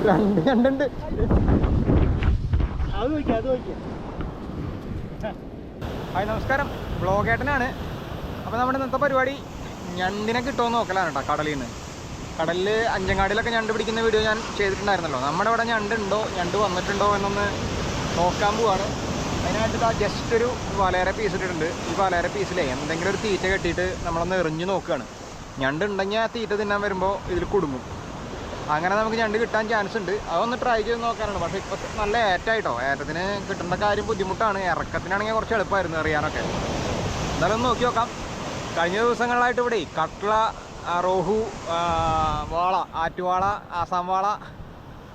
രണ്ട് കണ്ടുണ്ട്. ഹായ് നമസ്കാരം, വ്ളോഗേട്ടനാണ്. അപ്പോൾ നമ്മുടെ ഇന്നത്തെ പരിപാടി ഞണ്ടിനെ കിട്ടുമെന്ന് നോക്കലാണ് കേട്ടോ. കടലിൽ അഞ്ചങ്ങാടിയിലൊക്കെ ഞണ്ട് പിടിക്കുന്ന വീഡിയോ ഞാൻ ചെയ്തിട്ടുണ്ടായിരുന്നല്ലോ. നമ്മുടെ ഇവിടെ ഞണ്ടുണ്ടോ, ഞണ്ട് വന്നിട്ടുണ്ടോ എന്നൊന്ന് നോക്കാൻ പോവാണ്. അതിനായിട്ട് ഇതാ ജസ്റ്റ് ഒരു വലയര പീസ് ഇട്ടിട്ടുണ്ട്. ഈ വലയര പീസിലേ എന്തെങ്കിലും ഒരു തീറ്റ കെട്ടിയിട്ട് നമ്മളൊന്ന് എറിഞ്ഞ് നോക്കുകയാണ്. ഞണ്ട് ഉണ്ടെങ്കിൽ ആ തീറ്റ തിന്നാൻ വരുമ്പോൾ ഇതിൽ കുടുങ്ങും. അങ്ങനെ നമുക്ക് ഞണ്ട് കിട്ടാൻ ചാൻസ് ഉണ്ട്. അതൊന്ന് ട്രൈ ചെയ്ത് നോക്കാനാണ്. പക്ഷേ ഇപ്പോൾ നല്ല ഏറ്റായിട്ടോ. ഏറ്റത്തിന് കിട്ടേണ്ട കാര്യം ബുദ്ധിമുട്ടാണ്. ഇറക്കത്തിനാണെങ്കിൽ കുറച്ച് എളുപ്പമായിരുന്നു എറിയാനൊക്കെ. എന്തായാലും ഒന്ന് നോക്കി നോക്കാം. കഴിഞ്ഞ ദിവസങ്ങളിലായിട്ട് ഇവിടെ കട്ട്ള, റോഹു, വാള, ആറ്റുവാള, ആസാം വാള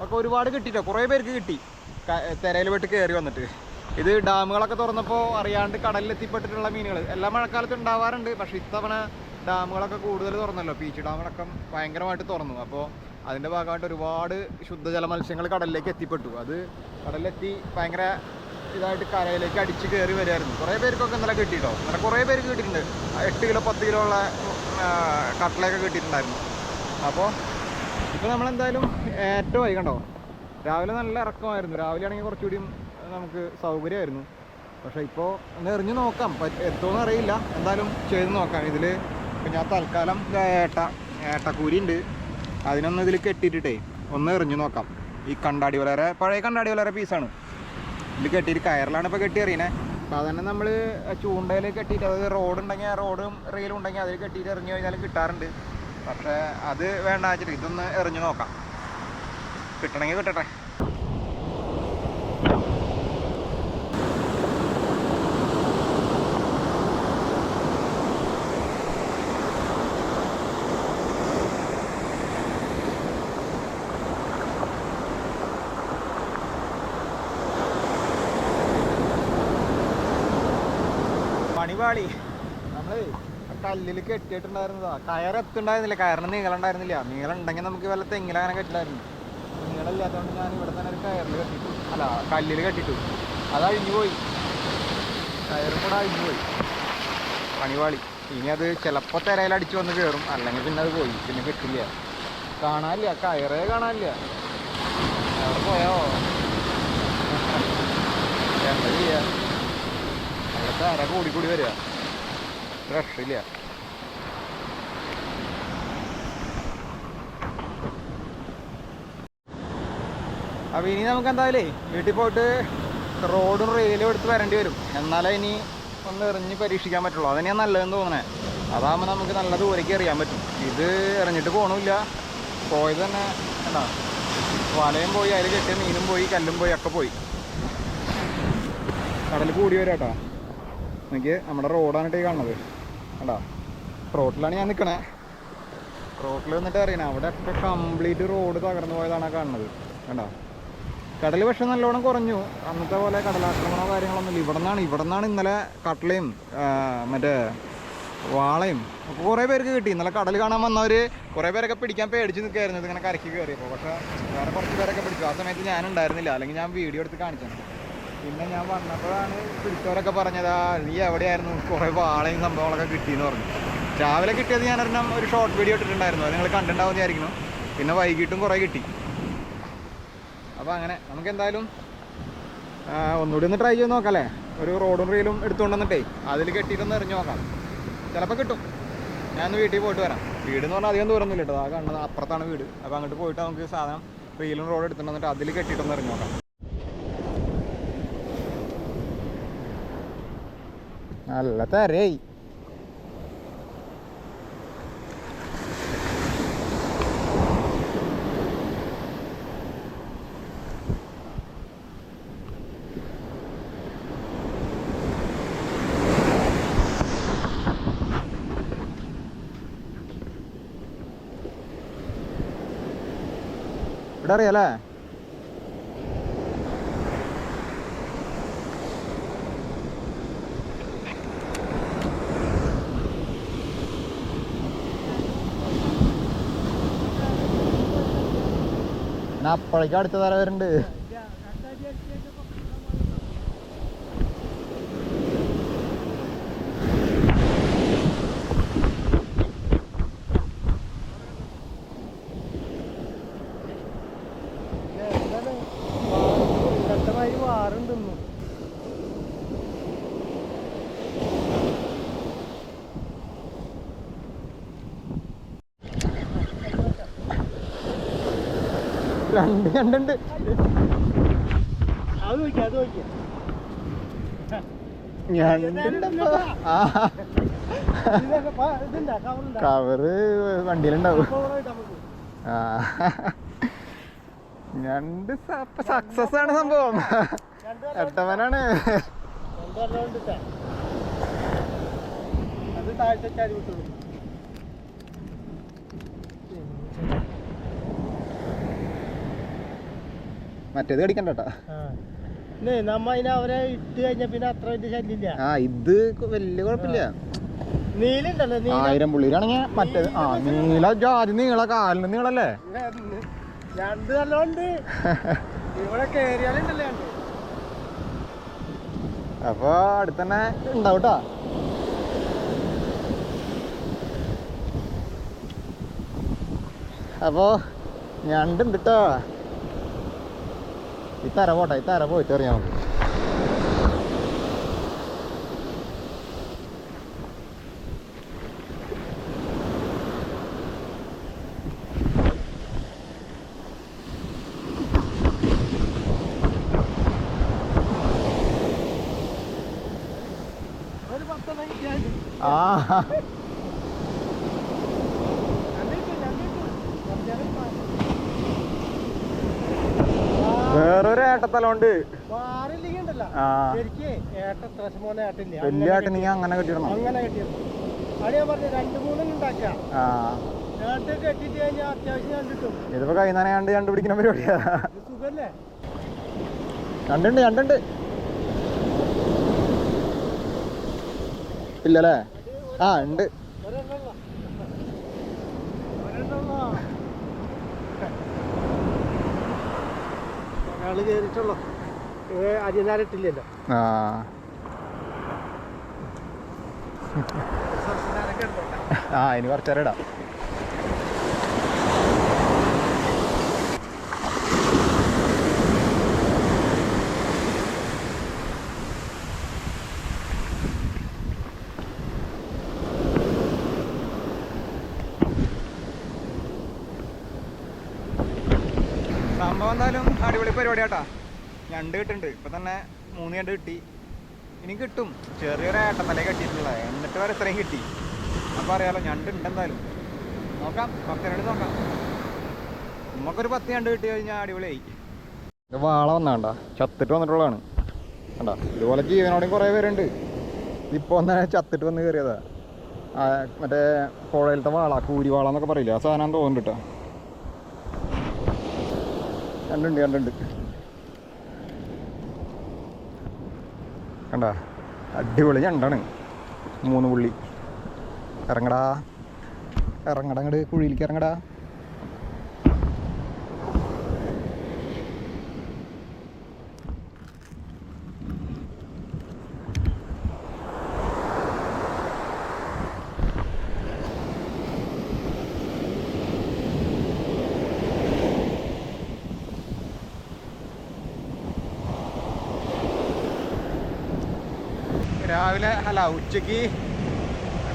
ഒക്കെ ഒരുപാട് കിട്ടിയിട്ടോ. കുറേ പേർക്ക് കിട്ടി തിരയിൽ പെട്ട് കയറി വന്നിട്ട്. ഇത് ഡാമുകളൊക്കെ തുറന്നപ്പോൾ അറിയാണ്ട് കടലിലെത്തിപ്പെട്ടിട്ടുള്ള മീനുകൾ എല്ലാ മഴക്കാലത്തും ഉണ്ടാവാറുണ്ട്. പക്ഷേ ഇത്തവണ ഡാമുകളൊക്കെ കൂടുതൽ തുറന്നല്ലോ. പീച്ച് ഡാമുകളൊക്കെ ഭയങ്കരമായിട്ട് തുറന്നു. അപ്പോൾ അതിൻ്റെ ഭാഗമായിട്ട് ഒരുപാട് ശുദ്ധജല മത്സ്യങ്ങൾ കടലിലേക്ക് എത്തിപ്പെട്ടു. അത് കടലിലെത്തി ഭയങ്കര ഇതായിട്ട് കരയിലേക്ക് അടിച്ച് കയറി വരുമായിരുന്നു. കുറേ പേർക്കൊക്കെ ഇന്നലെ കിട്ടിയിട്ടോ. ഇന്നലെ കുറേ പേർക്ക് കിട്ടിയിട്ടുണ്ട്. 8 കിലോ 10 കിലോ ഉള്ള കട്ടലയൊക്കെ കിട്ടിയിട്ടുണ്ടായിരുന്നു. അപ്പോൾ ഇപ്പോൾ നമ്മളെന്തായാലും ഏറ്റവും ആയി കണ്ടോ. രാവിലെ നല്ല ഇറക്കമായിരുന്നു. രാവിലെ ആണെങ്കിൽ കുറച്ചുകൂടിയും നമുക്ക് സൗകര്യമായിരുന്നു. പക്ഷേ ഇപ്പോൾ ഒന്ന് എറിഞ്ഞ് നോക്കാം. എത്തുമെന്ന് അറിയില്ല. എന്തായാലും ചെയ്ത് നോക്കാം. ഇതിൽ ഞാൻ തൽക്കാലം ഏട്ടക്കൂരി ഉണ്ട്. അതിനൊന്ന് ഇതിൽ കെട്ടിയിട്ടേ ഒന്ന് എറിഞ്ഞ് നോക്കാം. ഈ കണ്ടാടി വലര, പഴയ കണ്ടാടി വലര പീസാണ്. ഇതിൽ കെട്ടിയിട്ട് കയറിലാണ് ഇപ്പോൾ കെട്ടി എറിയണേ. സാധാരണ നമ്മൾ ചൂണ്ടയിൽ കെട്ടിയിട്ട്, അതായത് റോഡുണ്ടെങ്കിൽ ആ റോഡും റെയിലും ഉണ്ടെങ്കിൽ അതിൽ കെട്ടിയിട്ട് എറിഞ്ഞു കഴിഞ്ഞാൽ കിട്ടാറുണ്ട്. പക്ഷേ അത് വേണ്ട വെച്ചിട്ട് ഇതൊന്ന് എറിഞ്ഞ് നോക്കാം. കിട്ടണമെങ്കിൽ കിട്ടട്ടെ. പണിപാളി നമ്മൾ കല്ലിൽ കെട്ടിയിട്ടുണ്ടായിരുന്നതാ. കയറെത്തുണ്ടായിരുന്നില്ല. കയറിന് നീങ്ങളുണ്ടായിരുന്നില്ല. നീളുണ്ടെങ്കിൽ നമുക്ക് വല്ല തെങ്ങിലങ്ങനെ കെട്ടില്ലായിരുന്നു. നീളമില്ലാത്തതുകൊണ്ട് ഞാൻ ഇവിടെ തന്നെ ഒരു കയറിൽ കെട്ടിട്ടു, അല്ല കല്ലിൽ കെട്ടിട്ടു. അത് അഴിഞ്ഞു പോയി. കയറും കൂടെ അഴിഞ്ഞു പോയി. പണിപാളി. ഇനി അത് ചിലപ്പോൾ തിരയിലടിച്ച് വന്ന് കയറും, അല്ലെങ്കിൽ പിന്നെ അത് പോയി. പിന്നെ കിട്ടില്ല, കാണാനില്ല, കയറേ കാണാനില്ല. അവിടെ പോയോ എന്താ ചെയ്യാ? അവിടുത്തെ അര കൂടി വരിക, രക്ഷയില്ല. അപ്പോൾ ഇനി നമുക്ക് എന്തായാലേ വീട്ടിൽ പോയിട്ട് റോഡും റെയിലും എടുത്ത് വരേണ്ടി വരും. എന്നാലേ ഇനി ഒന്ന് എറിഞ്ഞ് പരീക്ഷിക്കാൻ പറ്റുള്ളൂ. അതന്നെയാണ് നല്ലതെന്ന് തോന്നണേ. അതാകുമ്പോൾ നമുക്ക് നല്ല ദൂരേക്ക് എറിയാൻ പറ്റും. ഇത് എറിഞ്ഞിട്ട് പോകണമില്ല. പോയത് തന്നെ എന്താ, വലയും പോയി, അതിൽ കെട്ടിയ മീനും പോയി, കല്ലും പോയി, ഒക്കെ പോയി. കടൽ കൂടി വരാം കേട്ടോ. എനിക്ക് നമ്മുടെ റോഡാണ് ഈ കാണുന്നത് കണ്ടോ. റോട്ടിലാണ് ഞാൻ നിൽക്കണേ. റോട്ടിൽ വന്നിട്ട് അറിയണേ അവിടെ ഒക്കെ കംപ്ലീറ്റ് റോഡ് തകർന്നു പോയതാണ് കാണുന്നത് കണ്ടോ. കടൽ പക്ഷെ നല്ലോണം കുറഞ്ഞു. അന്നത്തെ പോലെ കടലാക്രമണോ കാര്യങ്ങളൊന്നുമില്ല. ഇവിടെ നിന്നാണ് ഇന്നലെ കട്ടലയും മറ്റേ വാളയും ഒക്കെ കുറേ പേർക്ക് കിട്ടി. ഇന്നലെ കടൽ കാണാൻ വന്നവർ കുറേ പേരൊക്കെ പിടിക്കാൻ പേടിച്ച് നിൽക്കുകയായിരുന്നു ഇതിങ്ങനെ കരയ്ക്ക് കയറിയപ്പോൾ. പക്ഷേ വേറെ കുറച്ച് പേരൊക്കെ പിടിച്ചു. ആ സമയത്ത് ഞാനുണ്ടായിരുന്നില്ല, അല്ലെങ്കിൽ ഞാൻ വീഡിയോ എടുത്ത് കാണിച്ചത്. പിന്നെ ഞാൻ വന്നപ്പോഴാണ് പിടിച്ചവരൊക്കെ പറഞ്ഞതാ, നീ എവിടെയായിരുന്നു, കുറേ വാളയും സംഭവങ്ങളൊക്കെ കിട്ടിയെന്ന് പറഞ്ഞു. രാവിലെ കിട്ടിയത് ഞാനൊരെണ്ണം ഒരു ഷോർട്ട് വീഡിയോ ഇട്ടിട്ടുണ്ടായിരുന്നു. അത് നിങ്ങൾ കണ്ടിട്ടുണ്ടാവും വിചാരിക്കുന്നു. പിന്നെ വൈകിട്ടും കുറേ കിട്ടി. അപ്പോൾ അങ്ങനെ നമുക്ക് എന്തായാലും ഒന്നുകൂടി ഒന്ന് ട്രൈ ചെയ്ത് നോക്കാം അല്ലേ. ഒരു റോഡും റീലും എടുത്തുകൊണ്ട് വന്നിട്ടേ അതിൽ കെട്ടിയിട്ടൊന്ന് എറിഞ്ഞ് നോക്കാം. ചിലപ്പോൾ കിട്ടും. ഞാനൊന്ന് വീട്ടിൽ പോയിട്ട് വരാം. വീടെന്ന് പറഞ്ഞാൽ അധികം ദൂരമൊന്നുമില്ല കേട്ടോ. ആ കാണുന്നത് അപ്പുറത്താണ് വീട്. അപ്പോൾ അങ്ങോട്ട് പോയിട്ട് നമുക്ക് സാധനം റീലും റോഡ് എടുത്തുകൊണ്ട് വന്നിട്ട് അതിൽ കെട്ടിയിട്ടൊന്ന് എറിഞ്ഞ് നോക്കാം. നല്ല തരേയ്. ഇവിടെ അറിയാലേ. അപ്പോഴേക്കും അടുത്ത തല വരുന്നുണ്ട്. രണ്ട് ഞണ്ടുണ്ട്. കവറ് വണ്ടിയിലുണ്ടാവും. ആ ഞണ്ട് സക്സസ് ആണ് സംഭവം. എട്ടവനാണ്. മറ്റേത് കടിക്കണ്ടട്ടാ. നമ്മ അവരെ ഇട്ട് കഴിഞ്ഞ പിന്നെ അത്ര വലിയ ശല്യമില്ല. ആ ഇത് വലിയ കുഴപ്പമില്ല. നീലുണ്ടല്ലോ 1000 പുള്ളിയിലാണെങ്കിൽ മറ്റേത് നീള ജാതി നീള കാലിന് നീളല്ലേ. രണ്ട് നല്ലോണ്ട് ഇവിടെ കേറിയാലുണ്ടല്ലേ. അപ്പൊ അടുത്തന്നെ ഉണ്ടാവൂട്ടാ. അപ്പൊ ഞണ്ടുണ്ട് കേട്ടോ. ഇത്തര പോട്ടെ, ഇത്തര പോയിട്ട് അറിയാം നമുക്ക്. ആ വേറൊരു ഏട്ടത്തലോണ്ട് വലിയ ഏട്ടൻ നീ അങ്ങനെ കെട്ടിടണം. ഇതിപ്പോ കൈനാനാണ്ട് കണ്ടുപിടിക്കുന്ന പരിപാടിയാ. കണ്ടുണ്ട് കണ്ടുണ്ട്. ഇല്ലല്ലേ? ആ ഉണ്ട്. കേറിട്ടുള്ളൂ. അരിനാരിട്ടില്ലല്ലോ. ആ ഇനി കുറച്ചേരം ഇടാം. സംഭവം എന്തായാലും അടിപൊളി പരിപാടി കേട്ടാ. ഞണ്ട് കിട്ടുന്നുണ്ട്. ഇപ്പം തന്നെ 3 ഞണ്ട് കിട്ടി. ഇനി കിട്ടും. ചെറിയൊരു ഏട്ടത്തലേ കെട്ടിയിട്ടുള്ളത്. എന്നിട്ട് വരെ ഇത്രയും കിട്ടി. അപ്പോൾ അറിയാലോ ഞണ്ട് ഉണ്ട് എന്തായാലും. നോക്കാം, കുറച്ചേരം നോക്കാം. നമുക്കൊരു 10 ഞണ്ട് കിട്ടി കഴിഞ്ഞാൽ അടിപൊളിയായി. വാള വന്നാണ്ട ചത്തിട്ട് വന്നിട്ടുള്ളതാണ് കണ്ടാ. ഇതുപോലെ ജീവനോടെയും കുറേ പേരുണ്ട്. ഇപ്പോൾ ഒന്ന് ചത്തിട്ട് വന്ന് കയറിയതാ. മറ്റേ പുഴയിലത്തെ വാള, കൂരിവാള എന്നൊക്കെ പറയില്ല, ആ സാധനം തോന്നുന്നുണ്ട് കേട്ടോ. കണ്ടുണ്ട് കണ്ടുണ്ട് കണ്ടാ. അടിപൊളി ഞണ്ടാണ്. 3 പുള്ളി. ഇറങ്ങടാ ഇറങ്ങടാ, അങ്ങോട്ട് കുഴിയിലേക്ക് ഇറങ്ങടാ. രാവിലെ ഉച്ചയ്ക്ക്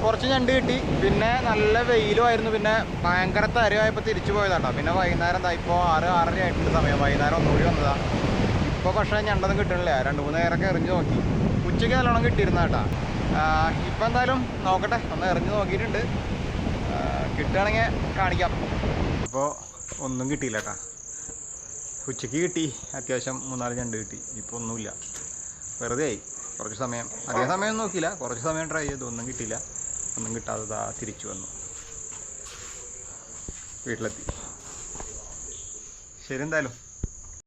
കുറച്ച് ഞണ്ട് കിട്ടി. പിന്നെ നല്ല വെയിലുമായിരുന്നു. പിന്നെ ഭയങ്കര തരമായപ്പോൾ തിരിച്ചു പോയതാട്ടോ. പിന്നെ വൈകുന്നേരം എന്താ ഇപ്പോൾ 6-6:30 ആയിട്ടുണ്ട് സമയം. വൈകുന്നേരം ഒന്നുകൂടി വന്നതാ. ഇപ്പോൾ പക്ഷേ ഞണ്ടൊന്നും കിട്ടണില്ല. 2-3 നേരമൊക്കെ എറിഞ്ഞ് നോക്കി. ഉച്ചയ്ക്ക് നല്ലോണം കിട്ടിയിരുന്ന കേട്ടോ. ഇപ്പം എന്തായാലും നോക്കട്ടെ, ഒന്ന് എറിഞ്ഞ് നോക്കിയിട്ടുണ്ട്. കിട്ടുകയാണെങ്കിൽ കാണിക്കാം. ഇപ്പോൾ ഒന്നും കിട്ടിയില്ല കേട്ടോ. ഉച്ചയ്ക്ക് കിട്ടി അത്യാവശ്യം 3-4 ഞണ്ട് കിട്ടി. ഇപ്പോൾ ഒന്നുമില്ല, വെറുതെ ആയി. കുറച്ച് സമയം, അധികം സമയം നോക്കിയില്ല, കുറച്ച് സമയം ട്രൈ ചെയ്തു. ഒന്നും കിട്ടിയില്ല. ഒന്നും കിട്ടാതെ തിരിച്ചു വന്നു, വീട്ടിലെത്തി. ശരി എന്തായാലും.